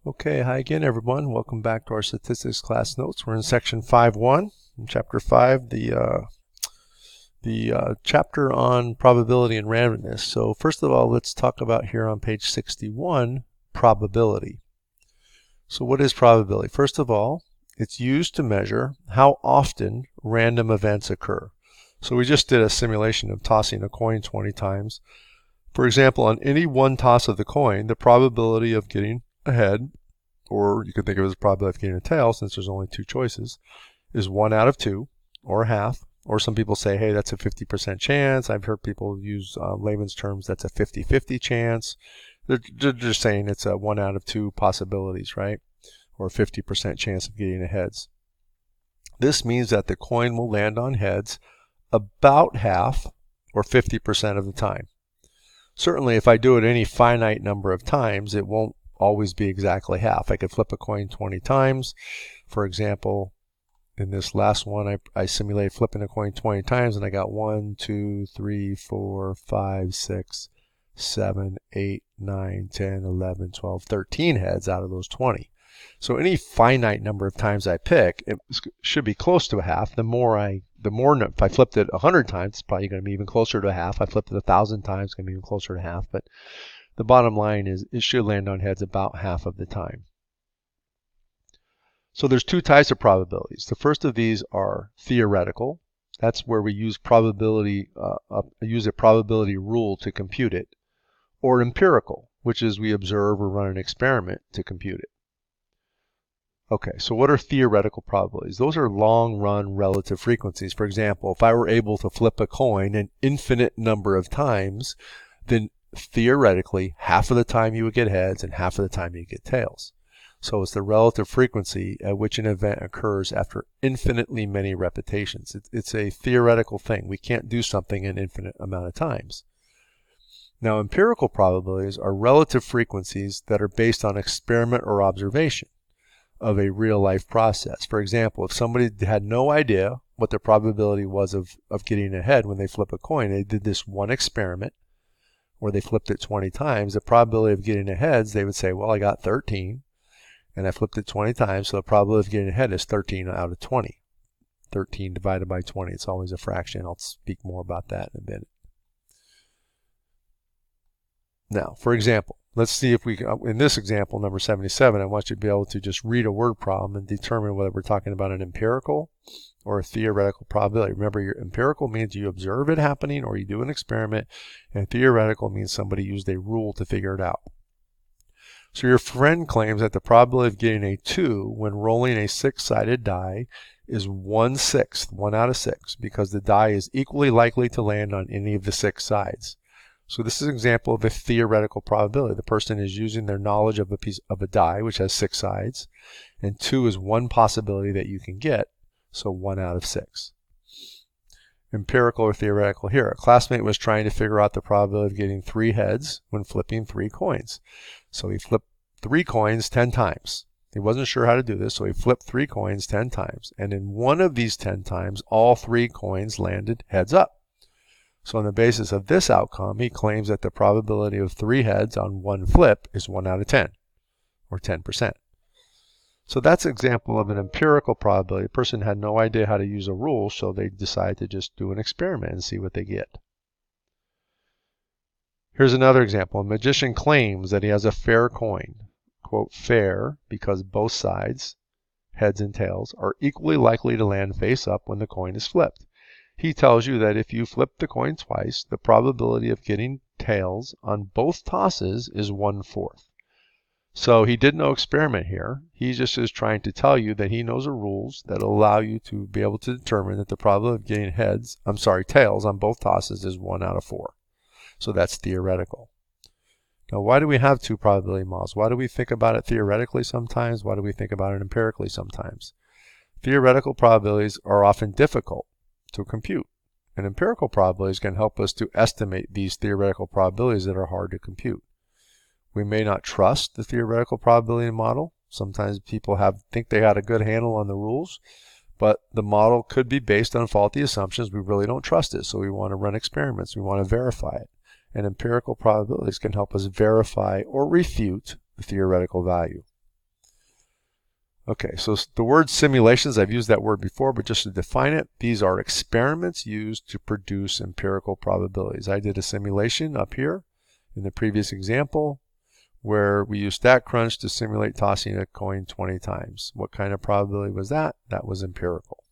Okay, hi again everyone. Welcome back to our statistics class notes. We're in section 5.1, in chapter 5, the chapter on probability and randomness. So first of all, let's talk about here on page 61, probability. So what is probability? First of all, it's used to measure how often random events occur. So we just did a simulation of tossing a coin 20 times. For example, on any one toss of the coin, the probability of getting a head, or you could think of it as probability of getting a tail, since there's only two choices, is 1 out of 2, or half. Or some people say, hey, that's a 50% chance. I've heard people use layman's terms, that's a 50-50 chance. They're just saying it's a 1 out of 2 possibilities, right? Or a 50% chance of getting a heads. This means that the coin will land on heads about half, or 50% of the time. Certainly, if I do it any finite number of times, it won't always be exactly half. I could flip a coin 20 times. For example, in this last one, I simulated flipping a coin 20 times, and I got 1, 2, 3, 4, 5, 6, 7, 8, 9, 10, 11, 12, 13 heads out of those 20. So any finite number of times I pick, it should be close to a half. If I flipped it 100 times, it's probably going to be even closer to a half. If I flipped it 1,000 times, it's going to be even closer to half. But the bottom line is it should land on heads about half of the time. So there's two types of probabilities. The first of these are theoretical. That's where we use use a probability rule to compute it. Or empirical, which is we observe or run an experiment to compute it. Okay, so what are theoretical probabilities? Those are long-run relative frequencies. For example, if I were able to flip a coin an infinite number of times, then theoretically, half of the time you would get heads and half of the time you get tails. So it's the relative frequency at which an event occurs after infinitely many repetitions. It's a theoretical thing. We can't do something an infinite amount of times. Now, empirical probabilities are relative frequencies that are based on experiment or observation of a real-life process. For example, if somebody had no idea what the probability was of getting a head when they flip a coin, they did this one experiment where they flipped it 20 times, the probability of getting a heads, they would say, well, I got 13, and I flipped it 20 times, so the probability of getting a head is 13 out of 20. 13 divided by 20, it's always a fraction. I'll speak more about that in a minute. Now, for example, let's see if we can, in this example, number 77, I want you to be able to just read a word problem and determine whether we're talking about an empirical or a theoretical probability. Remember, your empirical means you observe it happening or you do an experiment, and theoretical means somebody used a rule to figure it out. So your friend claims that the probability of getting a 2 when rolling a 6-sided die is 1/6, 1 out of 6, because the die is equally likely to land on any of the 6 sides. So this is an example of a theoretical probability. The person is using their knowledge of a die, which has 6 sides, and 2 is one possibility that you can get, so 1 out of 6. Empirical or theoretical here. A classmate was trying to figure out the probability of getting 3 heads when flipping 3 coins. So he flipped 3 coins 10 times. He wasn't sure how to do this, so he flipped 3 coins 10 times. And in one of these 10 times, all 3 coins landed heads up. So on the basis of this outcome, he claims that the probability of 3 heads on one flip is 1 out of 10, or 10%. So that's an example of an empirical probability. The person had no idea how to use a rule, so they decided to just do an experiment and see what they get. Here's another example. A magician claims that he has a fair coin. Quote, fair, because both sides, heads and tails, are equally likely to land face up when the coin is flipped. He tells you that if you flip the coin twice, the probability of getting tails on both tosses is 1/4. So he did no experiment here. He just is trying to tell you that he knows the rules that allow you to be able to determine that the probability of getting tails on both tosses is 1 out of 4. So that's theoretical. Now, why do we have two probability models? Why do we think about it theoretically sometimes? Why do we think about it empirically sometimes? Theoretical probabilities are often difficult to compute, and empirical probabilities can help us to estimate these theoretical probabilities that are hard to compute. We may not trust the theoretical probability model. Sometimes people think they had a good handle on the rules, but the model could be based on faulty assumptions. We really don't trust it, so we want to run experiments. We want to verify it. And empirical probabilities can help us verify or refute the theoretical value. Okay, so the word simulations, I've used that word before, but just to define it, these are experiments used to produce empirical probabilities. I did a simulation up here in the previous example where we used StatCrunch to simulate tossing a coin 20 times. What kind of probability was that? That was empirical.